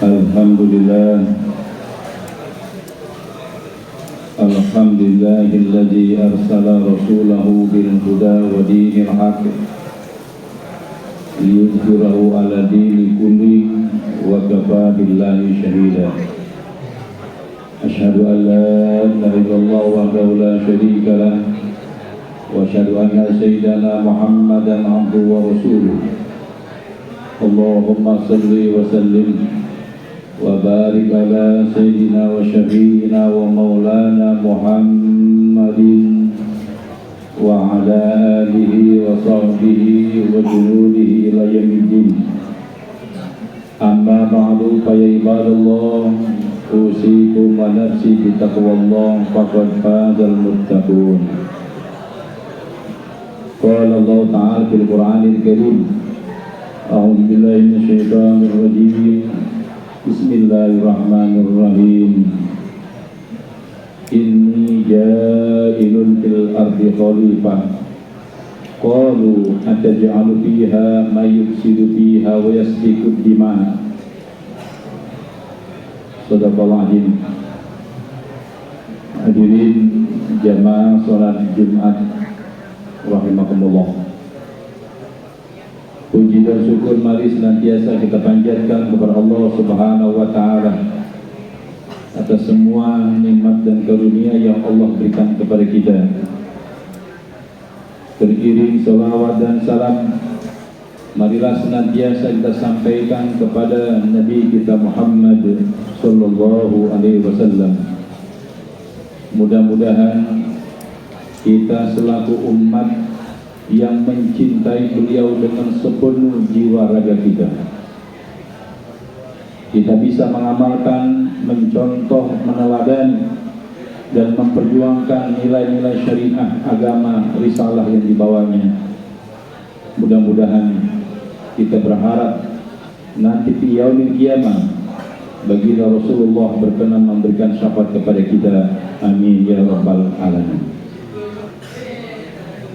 Alhamdulillahilladzi arsala rasulahu bil huda wa dinil haqq liyudhhirahu ala dini kulli wa kafa billahi shahida. Asyhadu an la ilaha illallah wahdahu la syarika lah wa asyhadu anna sayyidana Muhammadan abduhu wa rasuluh. Allahumma salli wa sallim wa barik ala sayyidina wa syafi'ina wa maulana Muhammadin wa ala alihi wa sahbihi wa junudihi ila yaumiddin. Amma ba'du fa ya ibadallah, usikum wa nafsi bi taqwallah faqad fazal muttaqun. Qala Allah ta'ala fil Qur'anil Karim, a'udzu billahi minasyaitonir rajim. Bismillahirrahmanirrahim. Inni ja'ilun fil ardi khalifah. Qalu ataj'alu fiha may yufsidu fiha wa yasfiku ad-dima'. Shadaqallahu azim. Hadirin jamaah salat Jumat rahimakumullah. Puji dan syukur mari senantiasa kita panjatkan kepada Allah Subhanahu wa taala atas semua nikmat dan karunia yang Allah berikan kepada kita. Beriring salawat dan salam, marilah senantiasa kita sampaikan kepada Nabi kita Muhammad sallallahu alaihi wasallam. Mudah-mudahan kita selaku umat yang mencintai beliau dengan sepenuh jiwa raga kita bisa mengamalkan, mencontoh, meneladani dan memperjuangkan nilai-nilai syariah agama risalah yang dibawanya. Mudah-mudahan kita berharap nanti di yaumil qiyamah baginda Rasulullah berkenan memberikan syafaat kepada kita. Amin ya rabbal alamin.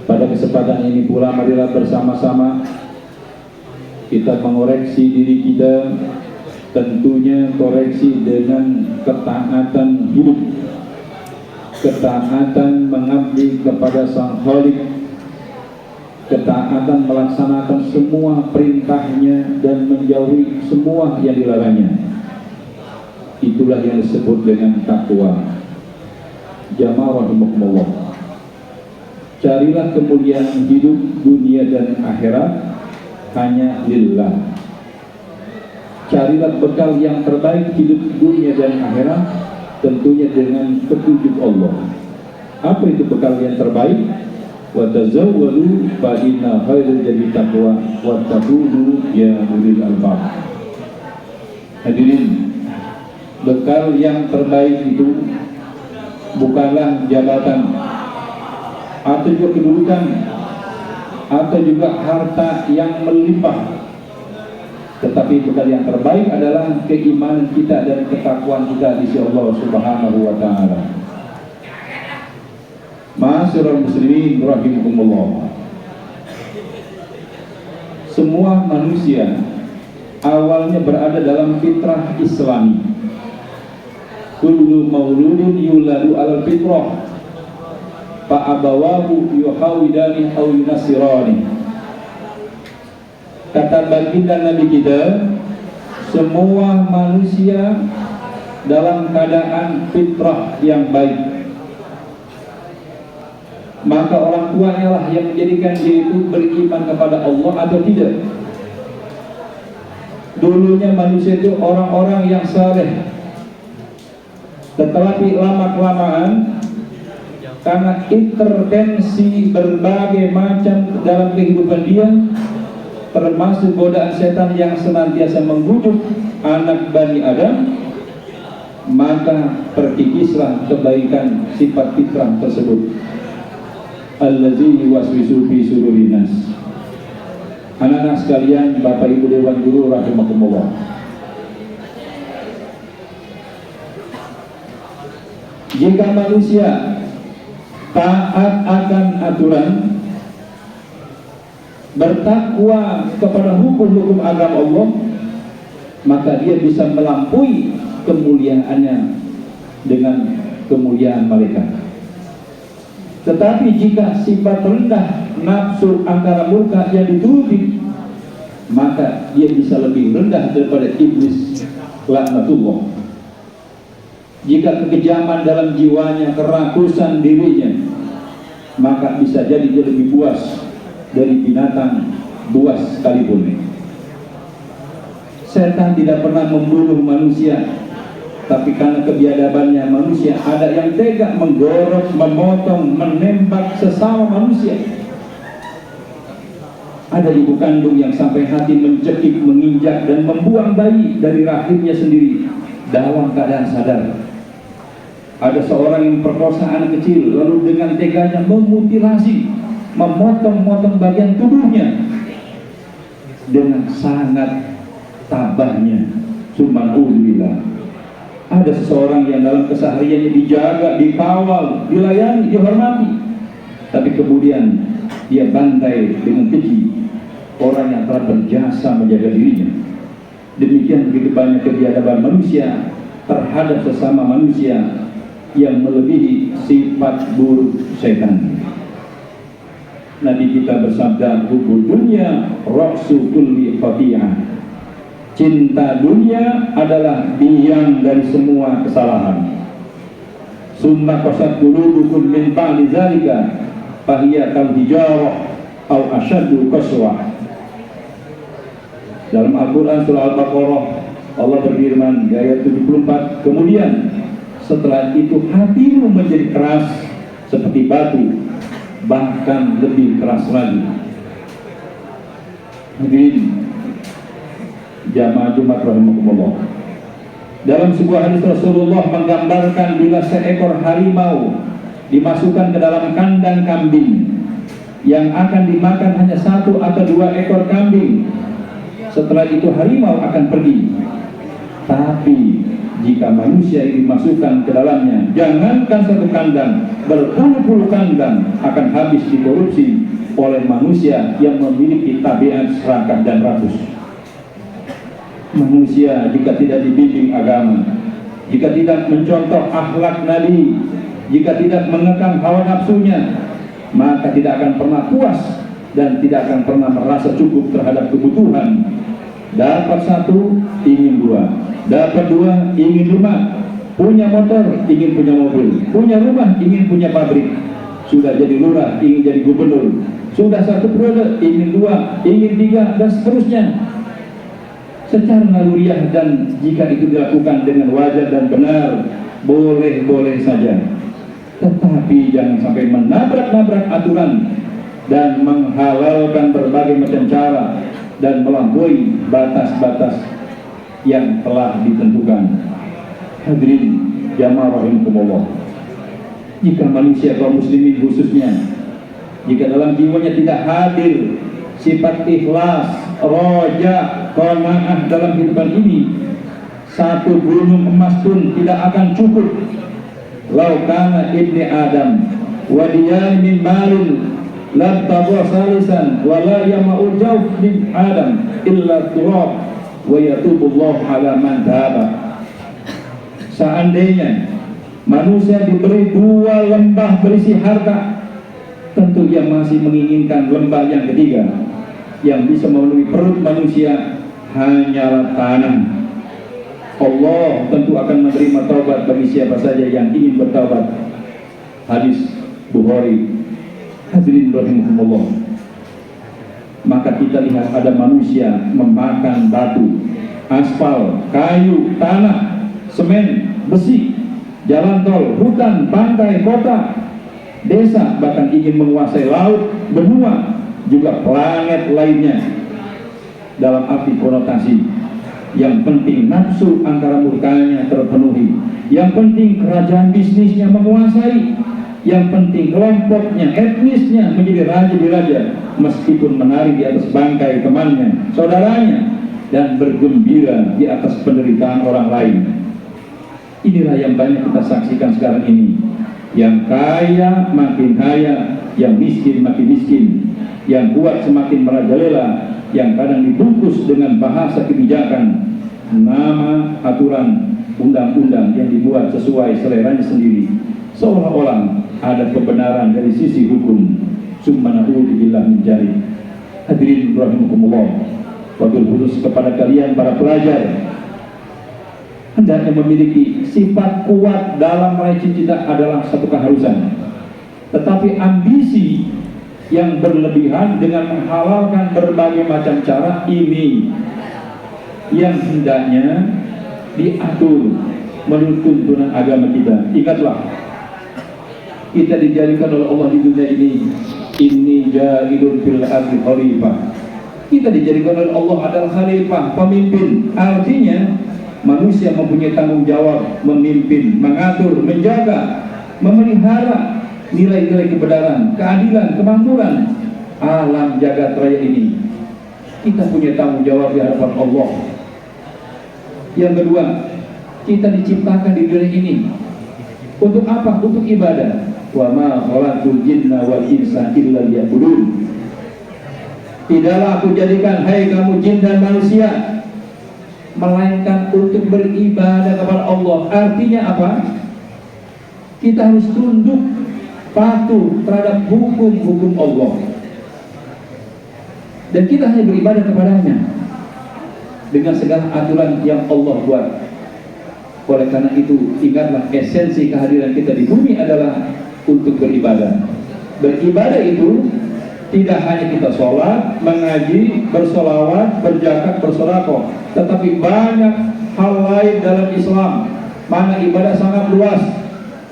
Pada kesempatan ini pula marilah bersama-sama kita mengoreksi diri kita, tentunya koreksi dengan ketaatan hidup, ketaatan mengabdi kepada Sang Khalik, ketaatan melaksanakan semua perintahnya dan menjauhi semua yang dilarangnya. Itulah yang disebut dengan takwa. Jamaah rahimakumullah. Carilah kemuliaan hidup dunia dan akhirat hanya lillah. Carilah bekal yang terbaik hidup dunia dan akhirat tentunya dengan petunjuk Allah. Apa itu bekal yang terbaik? Wa tazawwalu fa inna khairal zadi taqwa wa taqulu ya ulil albab. Hadirin, bekal yang terbaik itu bukanlah jabatan atau juga kedudukan atau juga harta yang melimpah, tetapi bekal yang terbaik adalah keimanan kita dan ketakwaan kita di sisi Allah Subhanahu wa taala. Ma'asyiral muslimin rahimakumullah. Semua manusia awalnya berada dalam fitrah Islami. Kullu mauludin yuladu alal fitrah fa'abawahu yuhawidani aw yunasirani. Kata baginda Nabi kita, semua manusia dalam keadaan fitrah yang baik, maka orang tuanya lah yang menjadikan dia itu beriman kepada Allah atau tidak. Dulunya manusia itu orang-orang yang saleh, tetapi lama-kelamaan karena intervensi berbagai macam dalam kehidupan dia, termasuk godaan setan yang senantiasa mengbujuk anak Bani Adam, maka terkikislah kebaikan sifat fitrah tersebut. Allazi yuwaswisu fi sudurin nas. Anak-anak sekalian, Bapak Ibu Dewan Guru rahimakumullah. Jika manusia taat akan aturan, bertakwa kepada hukum-hukum agama Allah, maka dia bisa melampaui kemuliaannya dengan kemuliaan malaikat. Tetapi jika sifat rendah nafsu angkara murka yang dituruti, maka dia bisa lebih rendah daripada iblis laknatullah. Jika kekejaman dalam jiwanya, kerakusan dirinya, maka bisa jadi dia lebih buas dari binatang buas sekalipun. Setan tidak pernah membunuh manusia, tapi karena kebiadabannya manusia, ada yang tega menggorok, memotong, menembak sesama manusia. Ada ibu kandung yang sampai hati mencekik, menginjak dan membuang bayi dari rahimnya sendiri dalam keadaan sadar. Ada seorang yang perkosa anak kecil, lalu dengan teganya memutilasi, memotong-motong bagian tubuhnya dengan sangat tabahnya. Subhanallah. Ada seseorang yang dalam kesehariannya dijaga, dikawal, dilayani, dihormati, tapi kemudian dia bantai dengan keji orang yang telah berjasa menjaga dirinya. Demikian begitu banyak kebiadaban manusia terhadap sesama manusia yang melebihi sifat buruk setan. Nabi kita bersabda, "Hubbud dunya ra'su kulli khati'ah." Cinta dunia adalah biang dari semua kesalahan. Summa qasat qulubukum min ba'di dzalika fahiya kal hijarah aw ashaddu qaswa. Dalam Al-Quran surah Al-Baqarah Allah berfirman di ayat 74, kemudian setelah itu hatimu menjadi keras seperti batu, bahkan lebih keras lagi. Hadirin jamaah Jumat rahimakumullah. Dalam sebuah hadis Rasulullah menggambarkan bila seekor harimau dimasukkan ke dalam kandang kambing, yang akan dimakan hanya 1 atau 2 ekor kambing. Setelah itu harimau akan pergi. Tapi jika manusia ini dimasukkan ke dalamnya, jangankan 1 kandang, berpuluh-puluh kandang akan habis dikorupsi oleh manusia yang memiliki tabiat serakah dan rakus. Manusia jika tidak dibimbing agama, jika tidak mencontoh akhlak Nabi, jika tidak mengekang hawa nafsunya, maka tidak akan pernah puas dan tidak akan pernah merasa cukup terhadap kebutuhan. Dapat 1, ingin 2, dapat 2, ingin 5, punya motor, ingin punya mobil, punya rumah, ingin punya pabrik, sudah jadi lurah, ingin jadi gubernur, sudah 1 periode, ingin 2, ingin 3, dan seterusnya. Secara naluriah, dan jika itu dilakukan dengan wajar dan benar, boleh-boleh saja. Tetapi jangan sampai menabrak-nabrak aturan dan menghalalkan berbagai macam cara dan melampaui batas-batas yang telah ditentukan. Hadirin jamaah rahimakumullah. Jika manusia kaum muslimin khususnya, jika dalam jiwanya tidak hadir sifat ikhlas, roja, qanaah dalam kehidupan ini, 1 gunung emas pun tidak akan cukup. Lau kana ibni Adam wadiyan min malin labtagha salisan wa la yama'ul jawf min Adam illa turab wa yatubullahu ala man taba. Seandainya manusia diberi 2 lembah berisi harta, tentu ia masih menginginkan lembah yang ketiga yang bisa memenuhi perut manusia, hanyalah tanah. Allah tentu akan menerima taubat bagi siapa saja yang ingin bertaubat. Hadis Bukhari. Hadirin rahimakumullah. Maka kita lihat ada manusia memakan batu, aspal, kayu, tanah, semen, besi, jalan tol, hutan, pantai, kota, desa, bahkan ingin menguasai laut, benua, juga planet lainnya. Dalam arti konotasi, yang penting nafsu angkara murkanya terpenuhi, yang penting kerajaan bisnisnya menguasai, yang penting kelompoknya, etnisnya menjadi raja di raja, meskipun menari di atas bangkai temannya, saudaranya, dan bergembira di atas penderitaan orang lain. Inilah yang banyak kita saksikan sekarang ini. Yang kaya makin kaya, yang miskin makin miskin, yang kuat semakin merajalela, yang kadang dibungkus dengan bahasa kebijakan, nama aturan undang-undang yang dibuat sesuai seleranya sendiri, seolah-olah ada kebenaran dari sisi hukum. Summa na'udzubillah min dzalik. Hadirin rahimakumullah, wabil khusus kepada kalian para pelajar, hendaknya memiliki sifat kuat dalam meraih cita-cita adalah satu keharusan. Tetapi ambisi yang berlebihan dengan menghalalkan berbagai macam cara ini yang hendaknya diatur menurut tuntunan agama kita. Ingatlah, kita dijadikan oleh Allah di dunia ini, inni ja'ilun fil ardi khalifah. Kita dijadikan oleh Allah adalah khalifah, pemimpin. Artinya manusia mempunyai tanggung jawab memimpin, mengatur, menjaga, memelihara nilai-nilai kebenaran, keadilan, kemakmuran alam jagat raya ini. Kita punya tanggung jawab di hadapan Allah. Yang kedua, kita diciptakan di dunia ini untuk apa? Untuk ibadah. Wa ma khalaqtul jinna wal insa illa liya'budun. Tidaklah aku jadikan hai kamu jin dan manusia melainkan untuk beribadah kepada Allah. Artinya apa? Kita harus tunduk, patuh terhadap hukum-hukum Allah, dan kita hanya beribadah kepadanya dengan segala aturan yang Allah buat. Oleh karena itu, ingatlah esensi kehadiran kita di bumi adalah untuk beribadah. Beribadah itu tidak hanya kita sholat, mengaji, bersolawat, berzakat, bersedekah, tetapi banyak hal lain dalam Islam. Mana ibadah sangat luas,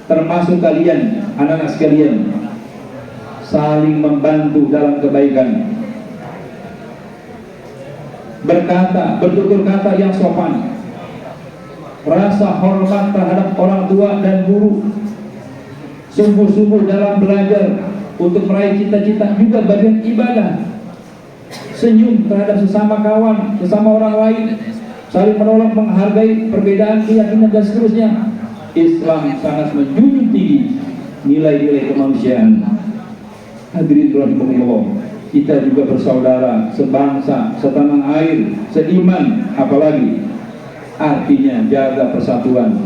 termasuk kalian, anak-anak sekalian, saling membantu dalam kebaikan, berkata, bertutur kata yang sopan, rasa hormat terhadap orang tua dan guru, sungguh-sungguh dalam belajar untuk meraih cita-cita juga bagian ibadah. Senyum terhadap sesama kawan, sesama orang lain, saling menolong, menghargai perbedaan keyakinan dan seterusnya. Islam sangat menjunjung tinggi nilai-nilai kemanusiaan. Hadirin rahimakumullah, kita juga bersaudara, sebangsa, setanah air, seiman, apalagi artinya jaga persatuan,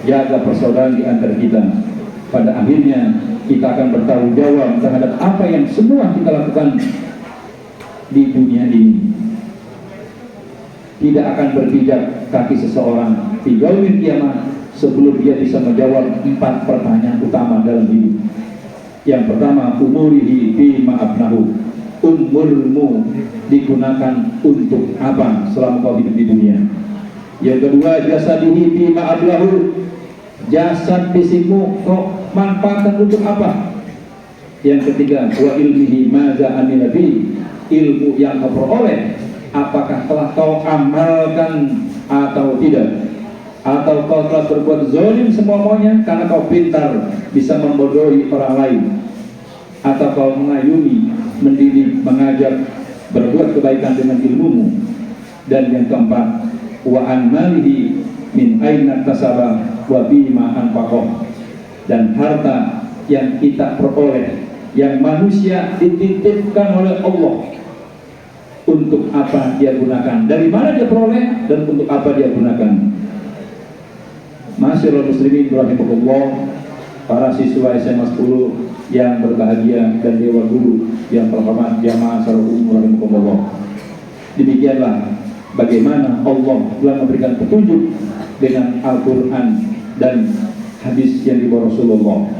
jaga persaudaraan di antara kita. Pada akhirnya kita akan bertanggung jawab terhadap apa yang semua kita lakukan di dunia ini. Tidak akan berpijak kaki seseorang di yaumil kiamah sebelum dia bisa menjawab 4 pertanyaan utama dalam hidup. Yang pertama, umurihi bima abnahu. Umurmu digunakan untuk apa selama kau hidup di dunia. Yang kedua, jasadihi bima ablahu. Jasad fisikmu kau manfaatkan untuk apa? Yang ketiga, wa ilmihi maza amila bi. Ilmu yang kau peroleh, apakah telah kau amalkan atau tidak? Atau kau telah berbuat zalim semua-muanya karena kau pintar bisa membodohi orang lain? Atau kau mengayuni, mendidik, mengajak, berbuat kebaikan dengan ilmumu? Dan yang keempat, wa an malihi min aina tasaba wa bima anfaqah. Dan harta yang kita peroleh, yang manusia dititipkan oleh Allah, untuk apa dia gunakan, dari mana dia peroleh, dan untuk apa dia gunakan. Masyaallah muslimin rahimakumullah, para siswa SMA 10 yang berbahagia dan dewan guru yang terhormat, jamaah secara umum rahimakumullah. Demikianlah bagaimana Allah telah memberikan petunjuk dengan Al-Quran dan hadis yang dibawa Rasulullah,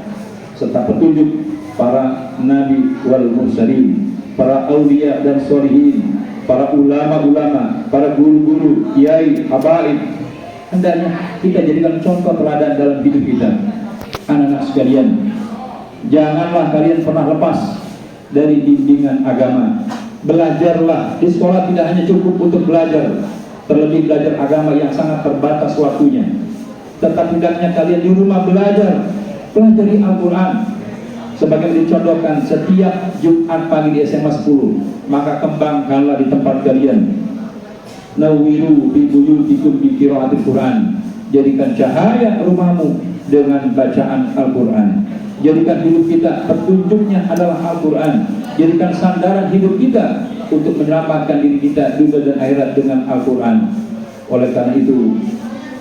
serta petunjuk para nabi wal mursalin, para aulia dan sholihin, para ulama-ulama, para guru-guru, kiai, habaib. Hendaknya kita jadikan contoh teladan dalam hidup kita. Anak-anak sekalian, janganlah kalian pernah lepas dari bimbingan agama. Belajarlah. Di sekolah tidak hanya cukup untuk belajar, terlebih belajar agama yang sangat terbatas waktunya, tetapi hendaknya kalian di rumah belajar, pelajari Al-Quran. Sebagaimana dicontohkan setiap Jumat pagi di SMA 10, maka kembangkanlah di tempat kalian. Nawiru bi buyutikum bi qiraatil Quran. Jadikan cahaya rumahmu dengan bacaan Al-Quran. Jadikan hidup kita petunjuknya adalah Al-Quran. Jadikan sandaran hidup kita untuk menyelamatkan diri kita dunia dan akhirat dengan Al-Quran. Oleh karena itu,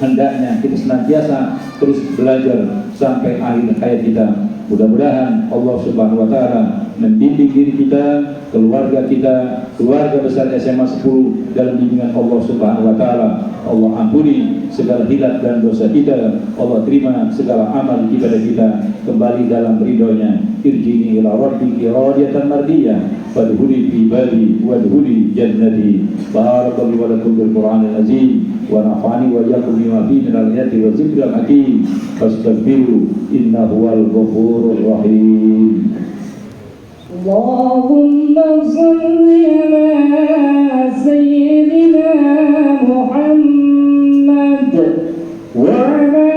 hendaknya kita senantiasa terus belajar sampai akhir hayat kita. Mudah-mudahan Allah Subhanahu wa Ta'ala membimbing diri kita, keluarga kita, keluarga besar SMA 10 dalam bimbingan Allah Subhanahu wa Ta'ala. Allah ampuni segala hilaf dan dosa kita. Allah terima segala amal ibadah kita kembali dalam ridhonya. Irjini ila rabbiki radiyatan mardiyah fadkhuli fi ibadi wadkhuli jannati. Barakallahu wa lakum bil Qur'anil azim wa nafa'ani wa iyyakum bima fihi minal ayati wa dzikril hakim. Fastaghfiru innahu wal ghafurur rahim. Allahumma shalli ala sayyidina Muhammad wa ala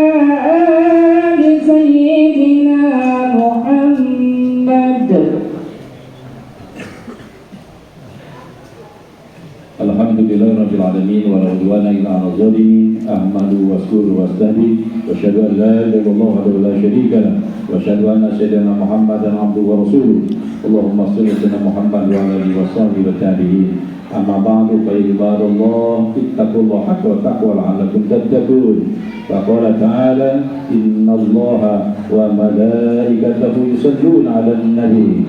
ali sayyidina Muhammad. Alhamdulillahirabbil alamin wa la udwana illa 'alal zalimin. Ahmadu wa ashkuru wa astahdi wa asyhadu an la ilaha illallah wahdahu la syarika lah wa asyhadu anna sayyidina Muhammadan 'abduhu wa rasuluh. Allahumma shalli ala Muhammad wa ala alihi wa sahbihi wa tabi'in. Amma ba'du fa ibadallah ittaqullaha haqqa taqwa la'allakum tattaqun. Faqala ta'ala innallaha wa malaikatahu yusalluna 'alan nabi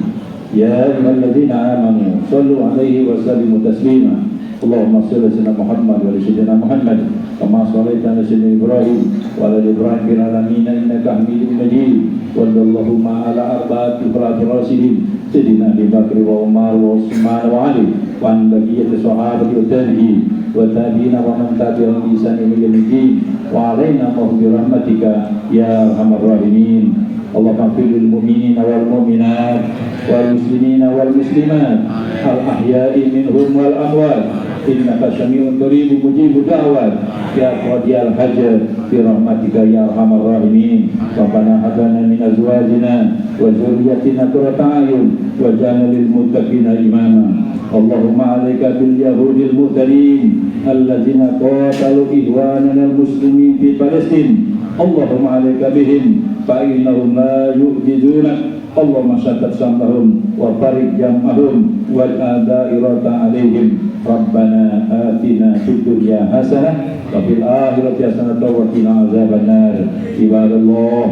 ya ayyuhalladzina amanu shallu 'alaihi wa sallimu taslima. Allahumma shalli ala Muhammad wa ala sayyidina Muhammad kama shallaita ala sayyidina Ibrahim wa ala Ibrahim fil alamin innaka Hamidum Majid. Wa Allahumma ala arba'ati khulafatir rasyidin sayyidina Abu Bakr wa Umar wa Utsman wa Ali wa an baqiyati sahabati wa tabi'in wa tabi'ina wa man tabi'ahum bi ihsan ila yaumil din wa alaina bi rahmatika ya arhamar rahimin. Allahumma ighfir lil mu'minina wal mu'minat wal muslimina wal muslimat al ahya'i minhum wal amwat innaka sami'un qaribun mujibud da'wat ya qadiyal hajat bi rahmatika ya arhamar rahimin. Rabbana hab lana min azwajina wa dhurriyyatina qurrata a'yun waj'alna lil muttaqina imama. Allahumma 'alaika bil yahudil mu'tadin alladzina qatalu ihwanana al muslimin fi Palestin. Allahumma 'alaika bihim fa innahum la yu'jizunak. Allahumma shattat samlahum wa farid jam'ahum wal adairata alaihim. Rabbana atina fid dunya hasanah wa fil akhirati hasanah wa qina azabannar. Ibadallah,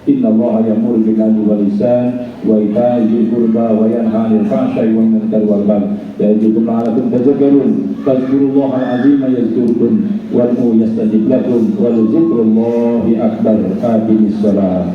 innallaha ya'muru bil 'adli wal ihsan wa ita'i dzil qurba wa yanha 'anil fahsya'i wal munkari wal baghi ya'idukum la'allakum tadhakkarun. Fadhkurullahal 'azima yadhkurkum wad'uhu yastajib lakum wa dzikrullahi akbar. Aqimis shalah.